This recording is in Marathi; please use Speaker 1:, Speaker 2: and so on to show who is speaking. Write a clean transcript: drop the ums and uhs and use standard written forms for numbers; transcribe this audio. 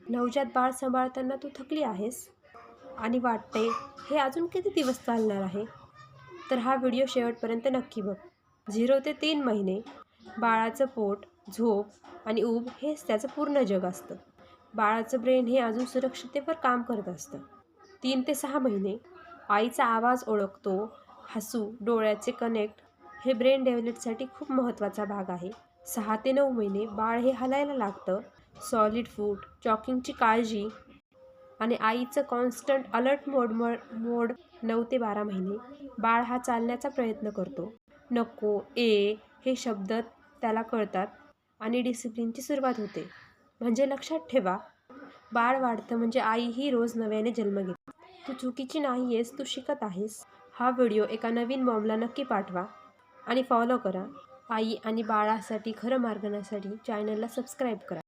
Speaker 1: नवजात बाळ सांभाळताना तू थकली आहेस आणि वाटते हे अजून किती दिवस चालणार आहे, तर हा व्हिडिओ शेवटपर्यंत नक्की बघ. 0 ते 3 महिने बाळाचं पोट, झोप आणि ऊब हेच त्याचं पूर्ण जग असतं. बाळाचं ब्रेन हे अजून सुरक्षिततेवर काम करत असतं. 3 ते 6 महिने आईचा आवाज ओळखतो, हसू, डोळ्याचे कनेक्ट हे ब्रेन डेव्हलपसाठी खूप महत्त्वाचा भाग आहे. 6 ते 9 महिने बाळ हे हलायला लागतं. सॉलिड फूड, चॉकिंगची काळजी आणि आईचं कॉन्स्टंट अलर्ट मोड 9 ते 12 महिने बाळ हा चालण्याचा प्रयत्न करतो. नको, हे शब्द त्याला कळतात आणि डिसिप्लिनची सुरुवात होते. म्हणजे लक्षात ठेवा, बाळ वाढतं म्हणजे आईही रोज नव्याने जन्म घेते. तू चुकीची नाही आहेस, तू शिकत आहेस. हा व्हिडिओ एका नवीन मॉमला नक्की पाठवा आणि फॉलो करा. आई आणि बाळासाठी खरं मार्गदर्शनासाठी चॅनलला सबस्क्राईब करा.